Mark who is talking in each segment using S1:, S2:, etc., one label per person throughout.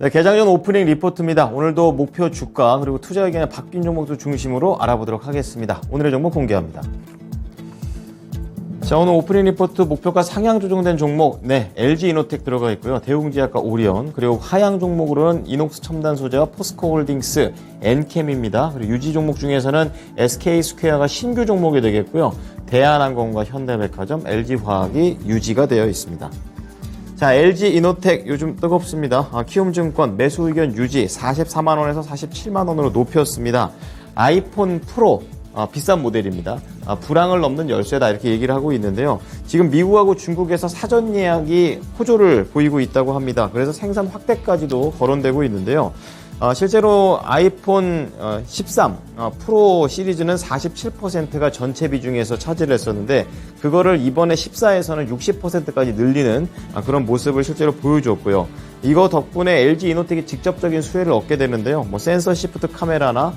S1: 네, 개장 전 오프닝 리포트입니다. 오늘도 목표 주가 그리고 투자 의견의 바뀐 종목들 중심으로 알아보도록 하겠습니다. 오늘의 종목 공개합니다. 자, 오늘 오프닝 리포트 목표가 상향 조정된 종목, LG이노텍 들어가 있고요. 대웅제약과 오리온, 그리고 하향 종목으로는 이녹스 첨단 소재와 포스코홀딩스, 엔캠입니다. 그리고 유지 종목 중에서는 SK스퀘어가 신규 종목이 되겠고요. 대한항공과 현대백화점, LG화학이 유지가 되어 있습니다. 자, LG이노텍 요즘 뜨겁습니다. 키움증권 매수 의견 유지 44만원에서 47만원으로 높였습니다. 아이폰 프로 비싼 모델입니다. 불황을 넘는 열쇠다 이렇게 얘기를 하고 있는데요. 지금 미국하고 중국에서 사전 예약이 호조를 보이고 있다고 합니다. 그래서 생산 확대까지도 거론되고 있는데요. 실제로 아이폰 13 프로 시리즈는 47%가 전체 비중에서 차지를 했었는데 그거를 이번에 14에서는 60%까지 늘리는 그런 모습을 실제로 보여줬고요. 이거 덕분에 LG이노텍이 직접적인 수혜를 얻게 되는데요. 센서 시프트 카메라나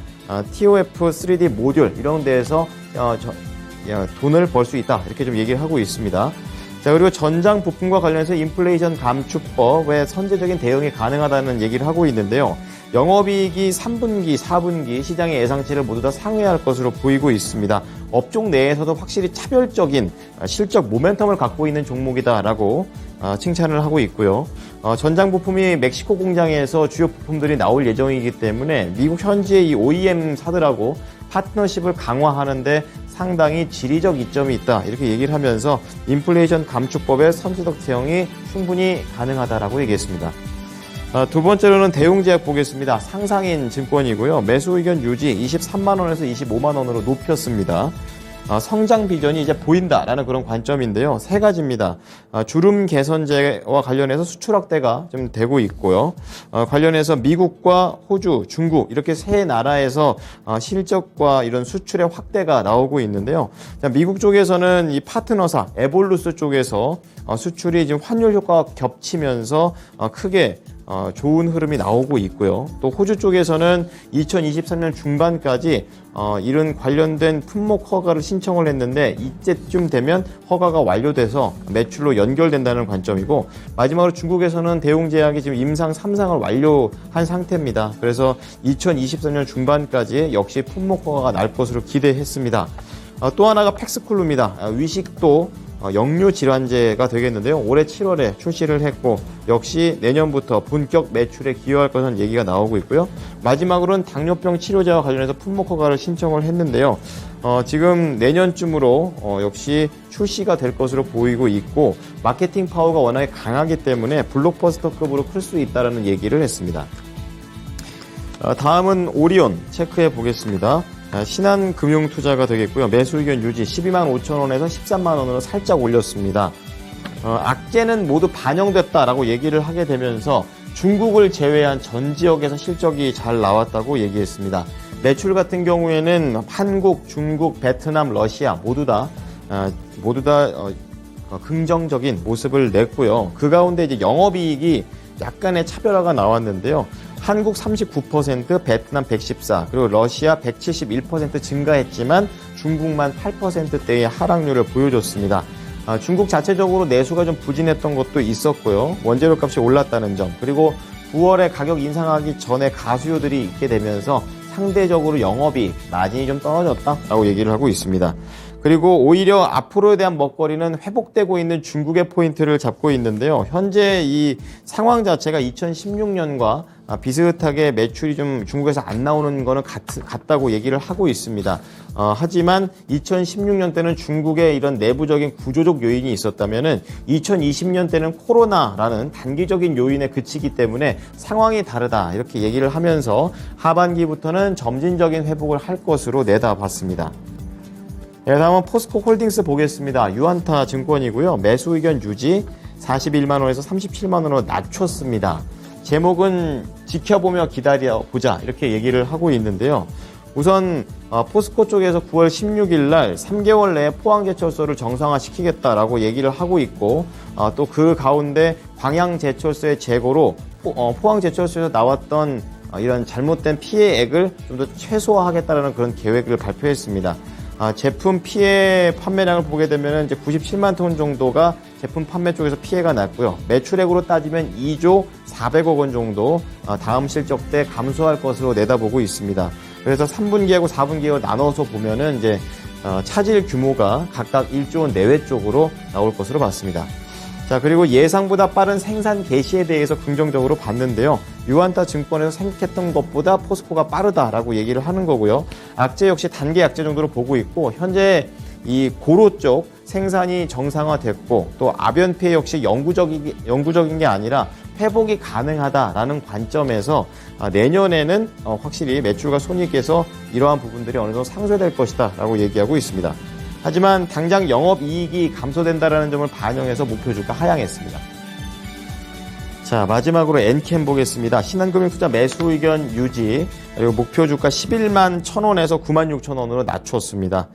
S1: TOF 3D 모듈 이런 데에서 돈을 벌 수 있다 이렇게 좀 얘기를 하고 있습니다. 자, 그리고 전장 부품과 관련해서 인플레이션 감축법에 선제적인 대응이 가능하다는 얘기를 하고 있는데요. 영업이익이 3분기, 4분기 시장의 예상치를 모두 다 상회할 것으로 보이고 있습니다. 업종 내에서도 확실히 차별적인 실적 모멘텀을 갖고 있는 종목이다라고 칭찬을 하고 있고요. 전장 부품이 멕시코 공장에서 주요 부품들이 나올 예정이기 때문에 미국 현지의 이 OEM사들하고 파트너십을 강화하는데 상당히 지리적 이점이 있다 이렇게 얘기를 하면서 인플레이션 감축법의 선제적 대응이 충분히 가능하다라고 얘기했습니다. 두 번째로는 대웅제약 보겠습니다. 상상인 증권이고요. 매수 의견 유지 23만원에서 25만원으로 높였습니다. 성장 비전이 이제 보인다라는 그런 관점인데요. 세 가지입니다. 주름 개선제와 관련해서 수출 확대가 좀 되고 있고요. 관련해서 미국과 호주, 중국 이렇게 세 나라에서 실적과 이런 수출의 확대가 나오고 있는데요. 미국 쪽에서는 이 파트너사 에볼루스 쪽에서 수출이 지금 환율 효과가 겹치면서 크게 좋은 흐름이 나오고 있고요. 또 호주 쪽에서는 2023년 중반까지 이런 관련된 품목 허가를 신청을 했는데 이때쯤 되면 허가가 완료돼서 매출로 연결된다는 관점이고 마지막으로 중국에서는 대웅제약이 지금 임상 3상을 완료한 상태입니다. 그래서 2024년 중반까지 역시 품목 허가가 날 것으로 기대했습니다. 또 하나가 팩스쿨루입니다. 위식도 역류 질환제가 되겠는데요. 올해 7월에 출시를 했고 역시 내년부터 본격 매출에 기여할 것은 얘기가 나오고 있고요. 마지막으로는 당뇨병 치료제와 관련해서 품목 허가를 신청을 했는데요. 지금 내년쯤으로 역시 출시가 될 것으로 보이고 있고 마케팅 파워가 워낙에 강하기 때문에 블록버스터급으로 클 수 있다는 얘기를 했습니다. 다음은 오리온 체크해 보겠습니다. 신한금융투자가 되겠고요. 매수 의견 유지 12만 5천원에서 13만 원으로 살짝 올렸습니다. 악재는 모두 반영됐다라고 얘기를 하게 되면서 중국을 제외한 전 지역에서 실적이 잘 나왔다고 얘기했습니다. 매출 같은 경우에는 한국, 중국, 베트남, 러시아 모두 다 긍정적인 모습을 냈고요. 그 가운데 이제 영업이익이 약간의 차별화가 나왔는데요. 한국 39%, 베트남 114, 그리고 러시아 171% 증가했지만 중국만 8%대의 하락률을 보여줬습니다. 중국 자체적으로 내수가 좀 부진했던 것도 있었고요. 원재료 값이 올랐다는 점, 그리고 9월에 가격 인상하기 전에 가수요들이 있게 되면서 상대적으로 영업이익, 마진이 좀 떨어졌다라고 얘기를 하고 있습니다. 그리고 오히려 앞으로에 대한 먹거리는 회복되고 있는 중국의 포인트를 잡고 있는데요. 현재 이 상황 자체가 2016년과 비슷하게 매출이 좀 중국에서 안 나오는 거는 같다고 얘기를 하고 있습니다. 하지만 2016년 때는 중국의 이런 내부적인 구조적 요인이 있었다면은 2020년 때는 코로나라는 단기적인 요인에 그치기 때문에 상황이 다르다 이렇게 얘기를 하면서 하반기부터는 점진적인 회복을 할 것으로 내다봤습니다. 다음은 포스코홀딩스 보겠습니다. 유안타 증권이고요. 매수 의견 유지 41만원에서 37만원으로 낮췄습니다. 제목은 지켜보며 기다려보자 이렇게 얘기를 하고 있는데요. 우선 포스코 쪽에서 9월 16일 날 3개월 내에 포항제철소를 정상화시키겠다라고 얘기를 하고 있고 또 그 가운데 광양제철소의 재고로 포항제철소에서 나왔던 이런 잘못된 피해액을 좀 더 최소화하겠다는 그런 계획을 발표했습니다. 제품 피해 판매량을 보게 되면 이제 97만 톤 정도가 제품 판매 쪽에서 피해가 났고요. 매출액으로 따지면 2조 400억 원 정도 다음 실적 때 감소할 것으로 내다보고 있습니다. 그래서 3분기하고 4분기를 나눠서 보면은 이제 차질 규모가 각각 1조 원 내외 쪽으로 나올 것으로 봤습니다. 자, 그리고 예상보다 빠른 생산 개시에 대해서 긍정적으로 봤는데요. 유안타 증권에서 생각했던 것보다 포스코가 빠르다라고 얘기를 하는 거고요. 악재 역시 단기 악재 정도로 보고 있고, 현재 이 고로 쪽 생산이 정상화됐고, 또 아변폐 역시 영구적인 게 아니라 회복이 가능하다라는 관점에서 내년에는 확실히 매출과 손익에서 이러한 부분들이 어느 정도 상쇄될 것이다 라고 얘기하고 있습니다. 하지만 당장 영업이익이 감소된다는 점을 반영해서 목표 주가 하향했습니다. 자, 마지막으로 엔캠 보겠습니다. 신한금융투자 매수 의견 유지, 그리고 목표 주가 11만 1,000원에서 9만 6,000원으로 낮췄습니다.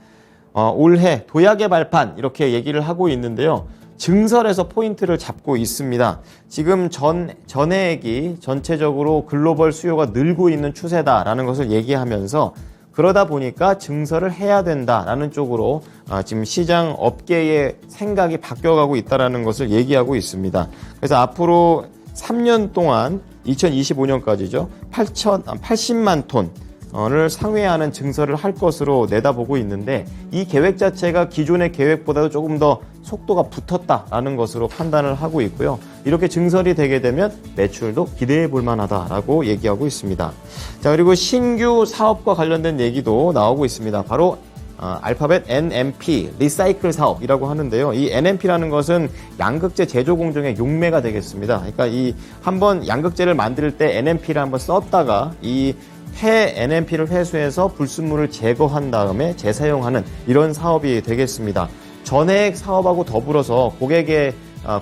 S1: 올해 도약의 발판 이렇게 얘기를 하고 있는데요. 증설에서 포인트를 잡고 있습니다. 지금 전해액이 전체적으로 글로벌 수요가 늘고 있는 추세다라는 것을 얘기하면서, 그러다 보니까 증설을 해야 된다라는 쪽으로 지금 시장 업계의 생각이 바뀌어가고 있다는 것을 얘기하고 있습니다. 그래서 앞으로 3년 동안 2025년까지죠. 80만 톤을 상회하는 증설을 할 것으로 내다보고 있는데, 이 계획 자체가 기존의 계획보다도 조금 더 속도가 붙었다라는 것으로 판단을 하고 있고요. 이렇게 증설이 되게 되면 매출도 기대해 볼 만하다라고 얘기하고 있습니다. 자, 그리고 신규 사업과 관련된 얘기도 나오고 있습니다. 바로 알파벳 NMP, 리사이클 사업이라고 하는데요. 이 NMP라는 것은 양극재 제조 공정의 용매가 되겠습니다. 그러니까 이 한번 양극재를 만들 때 NMP를 한번 썼다가 이 NMP를 회수해서 불순물을 제거한 다음에 재사용하는 이런 사업이 되겠습니다. 전액 사업하고 더불어서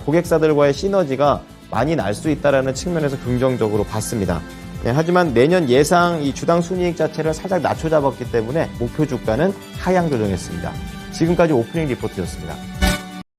S1: 고객사들과의 시너지가 많이 날 수 있다는 측면에서 긍정적으로 봤습니다. 네, 하지만 내년 예상 이 주당 순이익 자체를 살짝 낮춰 잡았기 때문에 목표 주가는 하향 조정했습니다. 지금까지 오프닝 리포트였습니다.